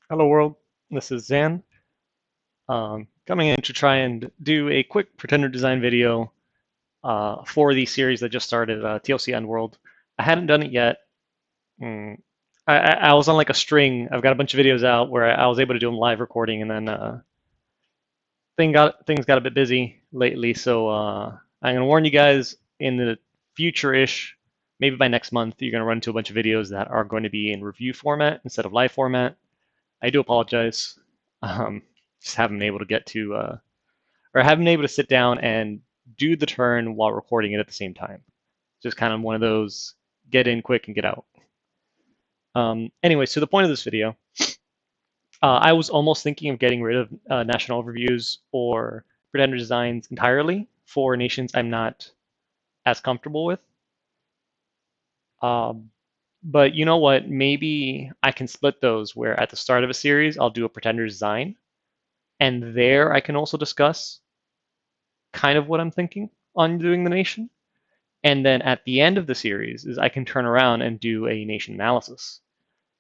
Hello world, this is Zan, coming in to try and do a quick pretender design video for the series that just started, TLC Endworld. I hadn't done it yet. Mm, I was on like a string. I've got a bunch of videos out where I was able to do them live recording, and then things got a bit busy lately. So I'm gonna warn you guys in the future-ish, maybe by next month, you're gonna run into a bunch of videos that are going to be in review format instead of live format. I do apologize. Um, just haven't been able to get to, or haven't been able to sit down and do the turn while recording it at the same time. Just kind of one of those get in quick and get out. Anyway, so the point of this video, I was almost thinking of getting rid of national overviews or pretender designs entirely for nations I'm not as comfortable with. Um, but you know what? Maybe I can split those where at the start of a series, I'll do a pretender design, and there I can also discuss kind of what I'm thinking on doing the nation. And then at the end of the series is I can turn around and do a nation analysis.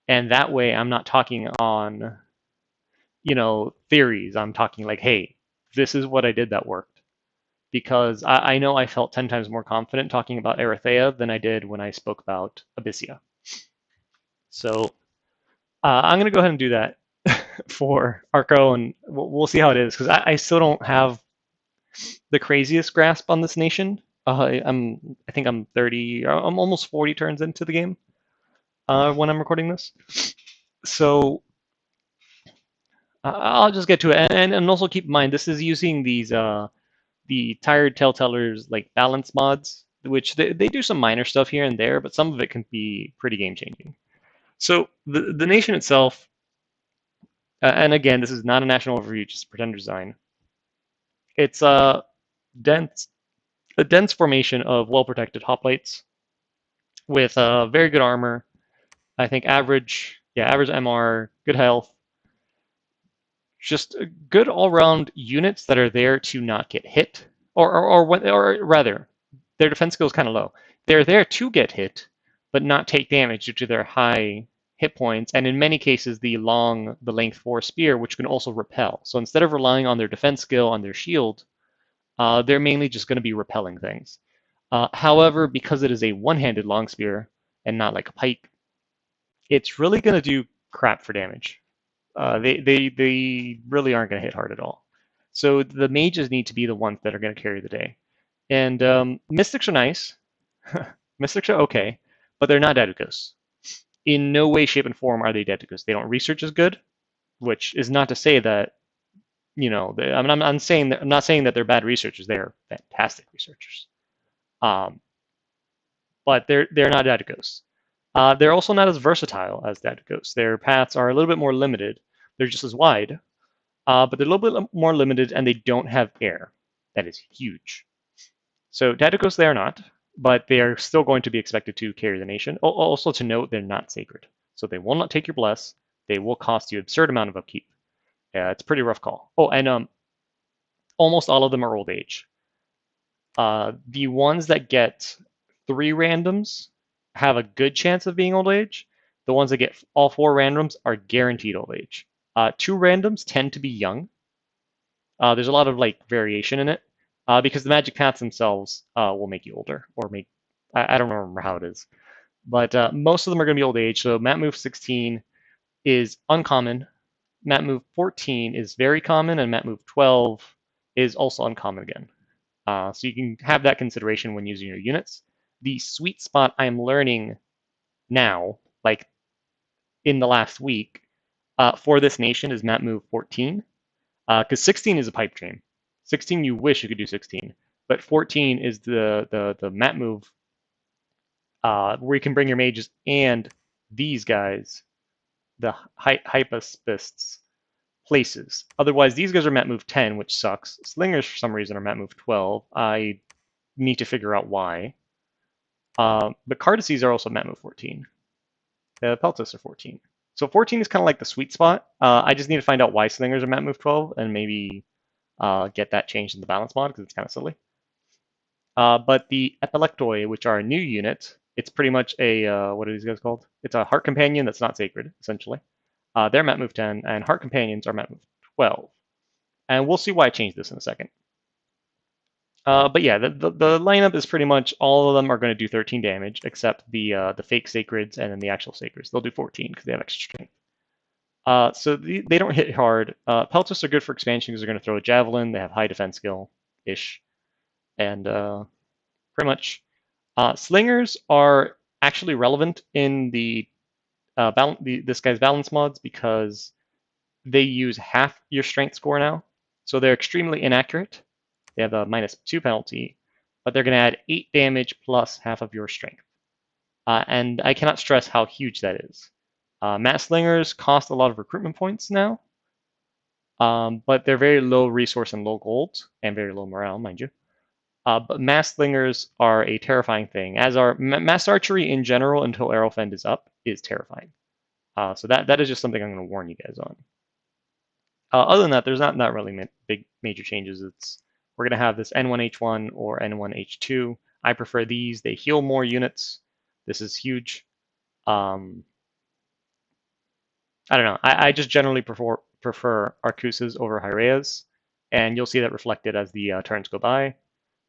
And that way I'm not talking on, theories. I'm talking like, hey, this is what I did that worked. Because I know I felt 10 times more confident talking about Erythea than I did when I spoke about Abyssia. So I'm going to go ahead and do that for Arco, and we'll see how it is. Because I still don't have the craziest grasp on this nation. I think I'm 30. I'm almost 40 turns into the game when I'm recording this. So I'll just get to it, and also keep in mind this is using these the Tired Telltellers like balance mods, which they do some minor stuff here and there, but some of it can be pretty game changing. So the nation itself, and again, this is not a national overview, just pretender design. It's dense a dense formation of well protected hoplites with very good armor. I think average MR, good health, just good all round units that are there to not get hit, or rather, their defense skill is kind of low. They're there to get hit, but not take damage due to their high hit points, and in many cases the length 4 spear, which can also repel. So instead of relying on their defense skill on their shield, they're mainly just going to be repelling things. However, because it is a one-handed long spear and not like a pike, it's really going to do crap for damage. They really aren't going to hit hard at all. So the mages need to be the ones that are going to carry the day. And mystics are nice. Mystics are okay, but they're not Daedalus. In no way, shape, and form are they Daedalus. They don't research as good, which is not to say that I'm not saying that they're bad researchers. They are fantastic researchers. Um, but they're not Daedalus. They're also not as versatile as Daedalus. Their paths are a little bit more limited. They're just as wide, but they're a little bit more limited, and they don't have air. That is huge. So Daedalus they are not, but they are still going to be expected to carry the nation. Also to note, they're not sacred, so they will not take your bless. They will cost you an absurd amount of upkeep. Yeah, it's a pretty rough call. Oh, and almost all of them are old age. The ones that get 3 randoms have a good chance of being old age. The ones that get all 4 randoms are guaranteed old age. 2 randoms tend to be young. There's a lot of like variation in it because the magic paths themselves will make you older, or make I don't remember how it is, but most of them are going to be old age. So Mat Move 16 is uncommon. Mat Move 14 is very common, and Mat Move 12 is also uncommon again. So you can have that consideration when using your units. The sweet spot I'm learning now, like in the last week, for this nation is Mat Move 14, because 16 is a pipe dream. 16, you wish you could do 16, but 14 is the Mat Move where you can bring your mages and these guys, the Hypaspists, places. Otherwise, these guys are Mat Move 10, which sucks. Slingers, for some reason, are Mat Move 12. I need to figure out why. But Cardaces are also Mat Move 14. Peltas are 14. So 14 is kind of like the sweet spot. I just need to find out why Slingers are Mat Move 12 and maybe get that changed in the balance mod because it's kind of silly. But the Epilectoi, which are a new unit, it's pretty much a, what are these guys called? It's a heart companion that's not sacred, essentially. They're map move 10, and Heart Companions are map move 12. And we'll see why I changed this in a second. But yeah, the lineup is pretty much all of them are going to do 13 damage, except the fake Sacreds and then the actual Sacreds. They'll do 14 because they have extra strength. So they don't hit hard. Peltas are good for expansion because they're going to throw a Javelin. They have high defense skill-ish. And pretty much Slingers are actually relevant in this guy's balance mods because they use half your strength score now. So they're extremely inaccurate. They have a -2 penalty, but they're going to add 8 damage plus half of your strength. And I cannot stress how huge that is. Mass Slingers cost a lot of recruitment points now, but they're very low resource and low gold, and very low morale, mind you. But Mass Slingers are a terrifying thing, as are Mass Archery in general until Aerofend is up, is terrifying. So that is just something I'm going to warn you guys on. Other than that, there's not really big major changes. We're going to have this N1H1 or N1H2. I prefer these. They heal more units. This is huge. I don't know. I just generally prefer Arquusas over Hyreas, and you'll see that reflected as the turns go by.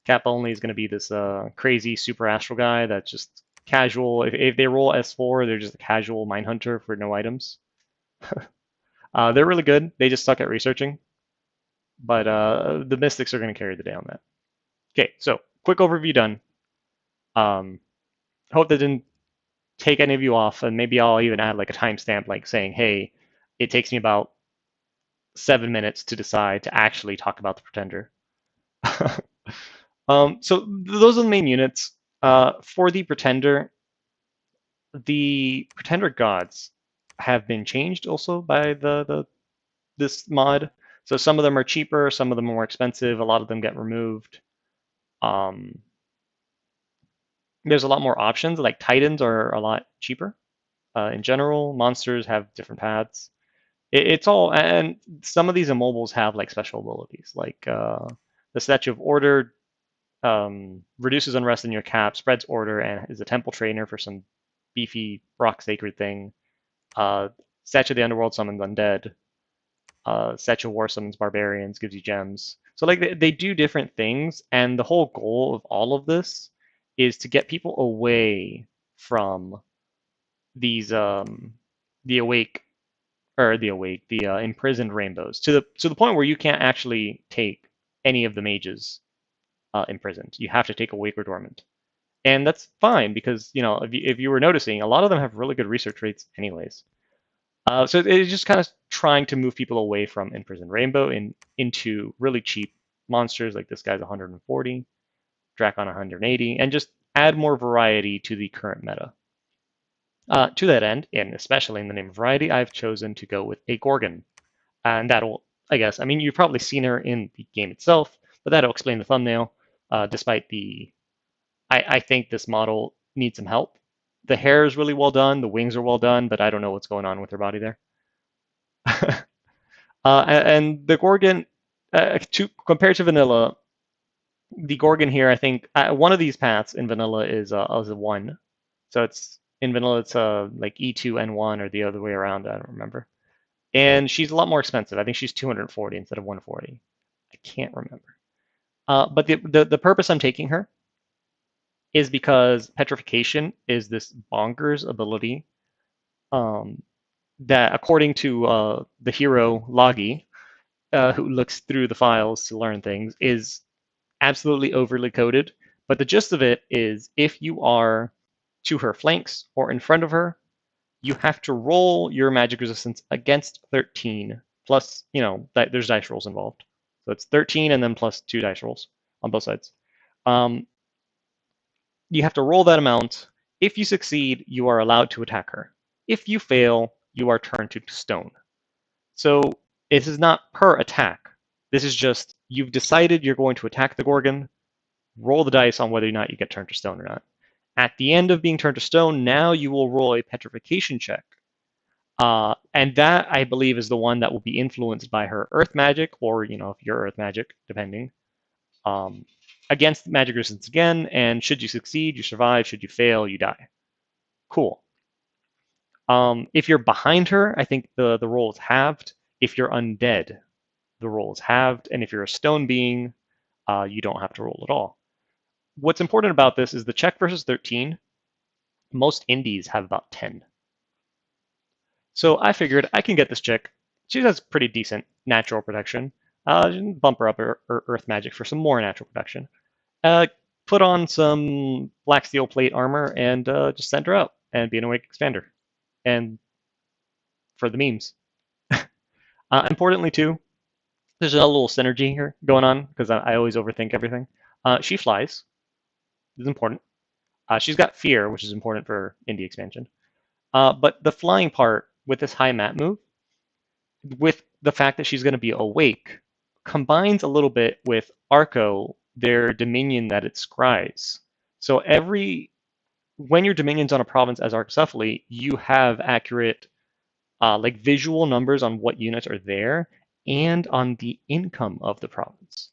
Cap only is going to be this crazy super astral guy that's just casual. If they roll S4, they're just a casual mine hunter for no items. They're really good. They just suck at researching. But the Mystics are going to carry the day on that. Okay, so quick overview done. Hope that didn't take any of you off, and maybe I'll even add like a timestamp, like saying, hey, it takes me about 7 minutes to decide to actually talk about the Pretender. So those are the main units. For the Pretender gods have been changed also by this mod. So some of them are cheaper, some of them are more expensive. A lot of them get removed. There's a lot more options. Like Titans are a lot cheaper. In general, monsters have different paths. It's all, and some of these immobiles have like special abilities, like the Statue of Order reduces unrest in your cap, spreads order, and is a temple trainer for some beefy rock sacred thing. Statue of the Underworld summons undead. Statue of War summons barbarians, gives you gems. So like they do different things, and the whole goal of all of this is to get people away from these the imprisoned rainbows to the point where you can't actually take any of the mages imprisoned. You have to take Awake or Dormant, and that's fine because if you were noticing, a lot of them have really good research rates anyways. So it's just kind of trying to move people away from Imprisoned Rainbow into really cheap monsters like this guy's 140, Drakon 180, and just add more variety to the current meta. To that end, and especially in the name of variety, I've chosen to go with a Gorgon. And that'll, I guess, I mean, you've probably seen her in the game itself, but that'll explain the thumbnail, despite I think this model needs some help. The hair is really well done, the wings are well done, but I don't know what's going on with her body there. And the Gorgon, compared to vanilla, the Gorgon here, I think one of these paths in vanilla is a 1. So in vanilla it's like E2 N1 or the other way around. I don't remember. And she's a lot more expensive. I think she's 240 instead of 140. I can't remember. But the purpose I'm taking her is because Petrification is this bonkers ability that, according to the hero Logi, who looks through the files to learn things, is absolutely overly coded. But the gist of it is if you are to her flanks or in front of her, you have to roll your magic resistance against 13 plus, there's dice rolls involved. So it's 13 and then plus 2 dice rolls on both sides. You have to roll that amount. If you succeed, you are allowed to attack her. If you fail, you are turned to stone. So this is not per attack. This is just you've decided you're going to attack the Gorgon. Roll the dice on whether or not you get turned to stone or not. At the end of being turned to stone, now you will roll a petrification check. And that, I believe, is the one that will be influenced by her earth magic, or, if you're earth magic, depending, against magic resistance again. And should you succeed, you survive. Should you fail, you die. Cool. If you're behind her, I think the roll is halved. If you're undead, the roll is halved. And if you're a stone being, you don't have to roll at all. What's important about this is the check versus 13. Most indies have about 10. So I figured I can get this chick. She has pretty decent natural protection. Bump her up her earth magic for some more natural protection. Put on some black steel plate armor and just send her out and be an awake expander. And for the memes. Importantly, too, there's a little synergy here going on because I always overthink everything. She flies. This is important. She's got fear, which is important for indie expansion. But the flying part with this high mat move, with the fact that she's going to be awake, combines a little bit with Arco, their dominion that it scries. So when your dominion's on a province as Arcocephaly, you have accurate like visual numbers on what units are there and on the income of the province.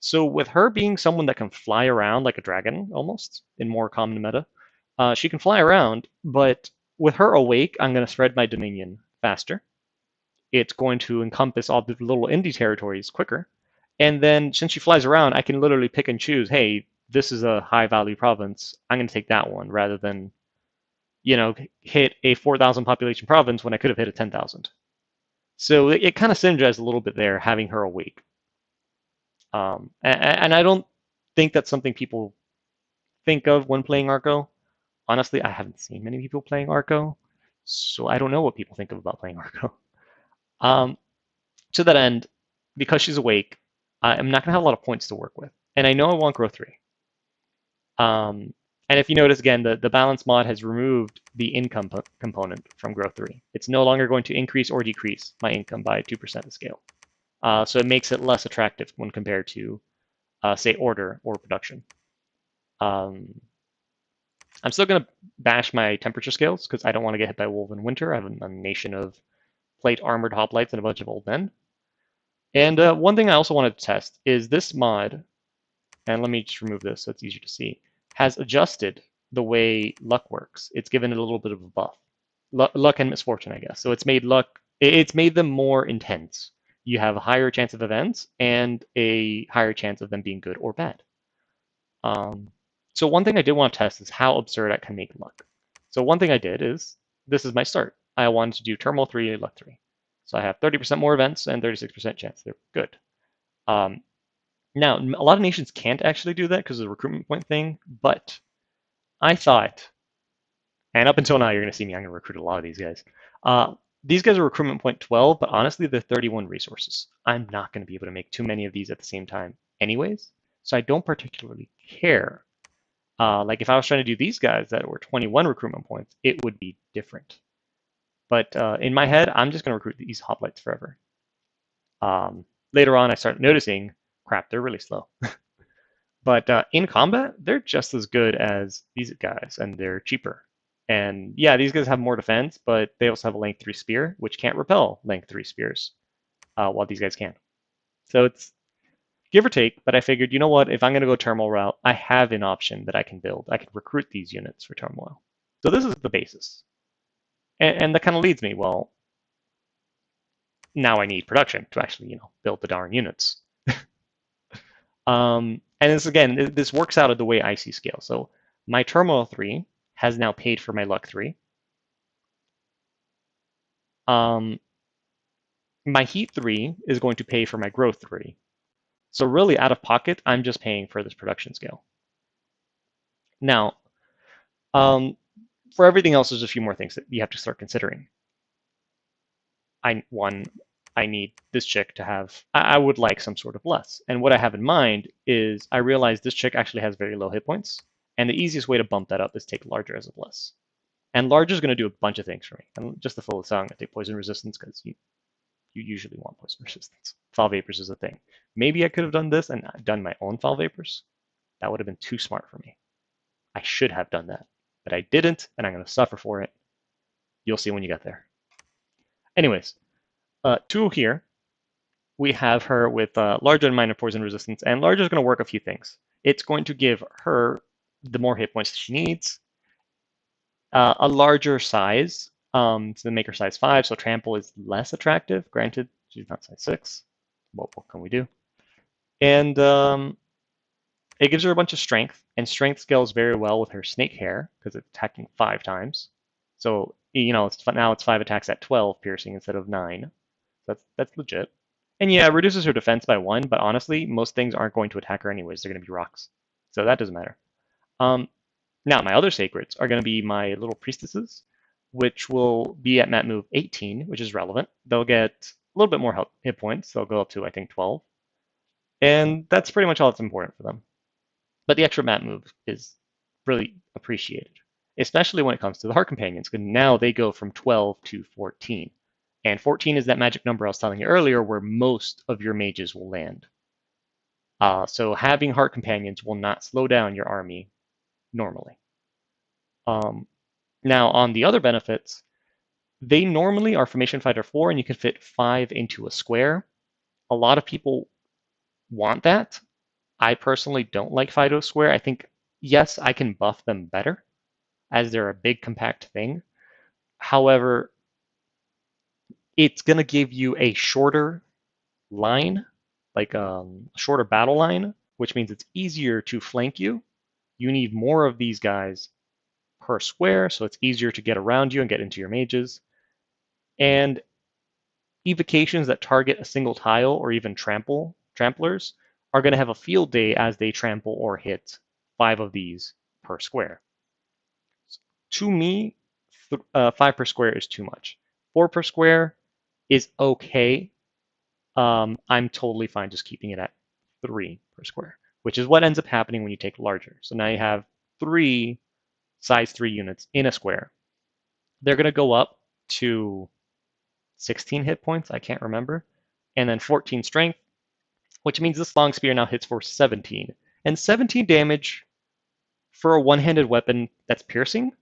So with her being someone that can fly around like a dragon almost in more common meta, she can fly around, but with her awake, I'm going to spread my dominion faster. It's going to encompass all the little indie territories quicker. And then since she flies around, I can literally pick and choose, hey, this is a high value province. I'm going to take that one rather than, hit a 4,000 population province when I could have hit a 10,000. So it kind of synergized a little bit there, having her awake. And I don't think that's something people think of when playing Arco. Honestly, I haven't seen many people playing Arco, so I don't know what people think of about playing Arco. To that end, because she's awake, I'm not going to have a lot of points to work with. And I know I want growth 3. And if you notice, again, the balance mod has removed the income component from growth 3. It's no longer going to increase or decrease my income by 2% of scale. So it makes it less attractive when compared to, say, order or production. I'm still going to bash my temperature scales because I don't want to get hit by Woven Winter. I have a nation of plate armored hoplites and a bunch of old men. And one thing I also wanted to test is this mod, and let me just remove this so it's easier to see, has adjusted the way luck works. It's given it a little bit of a buff. Luck and misfortune, I guess. So it's made them more intense. You have a higher chance of events and a higher chance of them being good or bad. So one thing I did want to test is how absurd I can make luck. So one thing I did is, this is my start. I wanted to do Turmoil 3, Luck 3. So I have 30% more events and 36% chance. They're good. Now, a lot of nations can't actually do that because of the recruitment point thing, but I thought, and up until now, you're going to see me, I'm going to recruit a lot of these guys. These guys are recruitment point 12, but honestly, they're 31 resources. I'm not going to be able to make too many of these at the same time anyways, so I don't particularly care. Like if I was trying to do these guys that were 21 recruitment points, it would be different. But in my head, I'm just going to recruit these hoplites forever. Later on, I started noticing, crap, they're really slow. But in combat, they're just as good as these guys, and they're cheaper. And yeah, these guys have more defense, but they also have a length 3 spear, which can't repel length 3 spears, while these guys can. So it's give or take, but I figured, you know what, if I'm going to go turmoil route, I have an option that I can build. I can recruit these units for turmoil. So this is the basis. And that kind of leads me, well, now I need production to actually, build the darn units. And this, again, this works out of the way I see scale. So my Turmoil 3 has now paid for my Luck 3. My Heat 3 is going to pay for my Growth 3. So really, out of pocket, I'm just paying for this production scale. Now, for everything else, there's a few more things that you have to start considering. I need this chick to have, I would like some sort of bless. And what I have in mind is I realize this chick actually has very low hit points. And the easiest way to bump that up is take Larger as a bless. And Larger is going to do a bunch of things for me. And just to fill this out, I'm going to take Poison Resistance because you usually want Poison Resistance. Foul Vapors is a thing. Maybe I could have done this and done my own Foul Vapors. That would have been too smart for me. I should have done that. But I didn't, and I'm going to suffer for it. You'll see when you get there. Anyways, tool here, we have her with Larger and Minor Poison Resistance, and Larger is going to work a few things. It's going to give her the more hit points that she needs, a larger size So the maker size 5, so trample is less attractive. Granted, she's not size 6. What can we do? And it gives her a bunch of strength, and strength scales very well with her snake hair because it's attacking 5 times. So now it's 5 attacks at 12 piercing instead of 9. That's legit. And yeah, it reduces her defense by 1, but honestly, most things aren't going to attack her anyways. They're going to be rocks, so that doesn't matter. Now my other sacreds are going to be my little priestesses, which will be at mat move 18, which is relevant. They'll get a little bit more hit points. They'll go up to I think 12, and that's pretty much all that's important for them. But the extra mat move is really appreciated, especially when it comes to the Heart Companions, because now they go from 12 to 14. And 14 is that magic number I was telling you earlier where most of your mages will land. So having Heart Companions will not slow down your army normally. Now, on the other benefits, they normally are Formation Fighter 4, and you can fit 5 into a square. A lot of people want that. I personally don't like Fido Square. I think, yes, I can buff them better, as they're a big compact thing. However, it's going to give you a shorter line, like a shorter battle line, which means it's easier to flank you. You need more of these guys per square, so it's easier to get around you and get into your mages. And evocations that target a single tile or even tramplers are going to have a field day as they trample or hit 5 of these per square. To me, 5 per square is too much. 4 per square is okay. I'm totally fine just keeping it at 3 per square, which is what ends up happening when you take larger. So now you have 3 size 3 units in a square. They're going to go up to 16 hit points, I can't remember, and then 14 strength, which means this long spear now hits for 17. And 17 damage for a one-handed weapon that's piercing,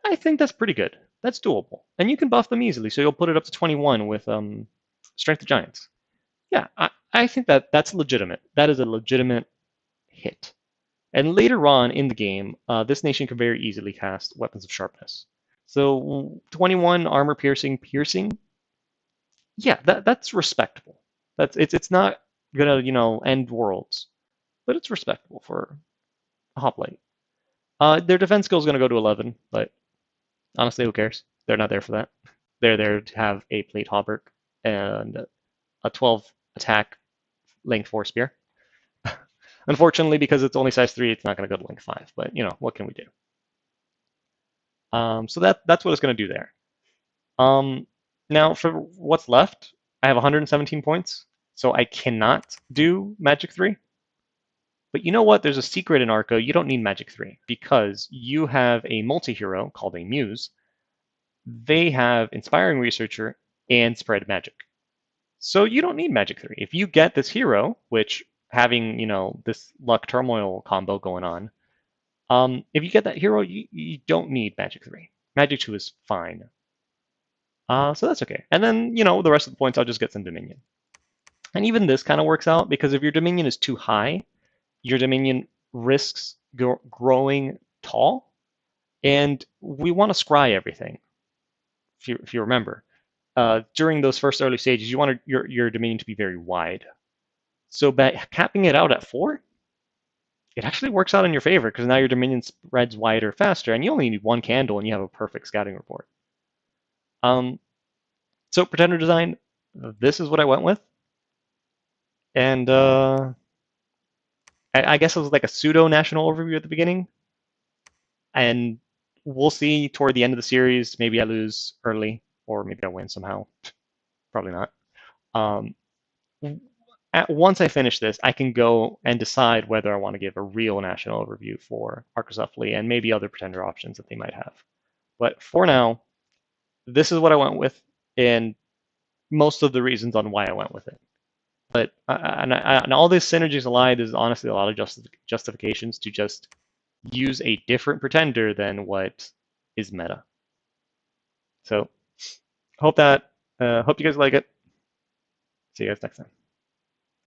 I think that's pretty good. That's doable. And you can buff them easily, so you'll put it up to 21 with Strength of Giants. Yeah, I think that's legitimate. That is a legitimate hit. And later on in the game, this nation can very easily cast Weapons of Sharpness. So 21 armor piercing, yeah, that's respectable. It's not gonna end worlds, but it's respectable for a hoplite. Their defense skill is gonna go to 11, but honestly, who cares? They're not there for that. They're there to have a plate hauberk and a 12 attack length 4 spear. Unfortunately, because it's only size 3, it's not going to go to length 5. But what can we do? So that's what it's going to do there. Now for what's left, I have 117 points, so I cannot do Magic 3. But you know what? There's a secret in Arco. You don't need Magic 3 because you have a multi-hero called a Muse. They have Inspiring Researcher and Spread Magic. So you don't need Magic 3. If you get this hero, which having, this Luck Turmoil combo going on, if you get that hero, you don't need Magic 3. Magic 2 is fine. So that's okay. And then, the rest of the points, I'll just get some Dominion. And even this kind of works out because if your Dominion is too high, your Dominion risks growing tall. And we want to scry everything, if you remember. During those first early stages, you want your Dominion to be very wide. So by capping it out at 4, it actually works out in your favor because now your Dominion spreads wider faster, and you only need 1 candle and you have a perfect scouting report. So Pretender design, this is what I went with. And I guess it was like a pseudo-national overview at the beginning. And we'll see toward the end of the series. Maybe I lose early, or maybe I win somehow. Probably not. Once I finish this, I can go and decide whether I want to give a real national overview for Arcosuffly and maybe other Pretender options that they might have. But for now, this is what I went with, and most of the reasons on why I went with it. But and all this synergies allied is honestly a lot of justifications to just use a different Pretender than what is meta. So hope you guys like it. See you guys next time.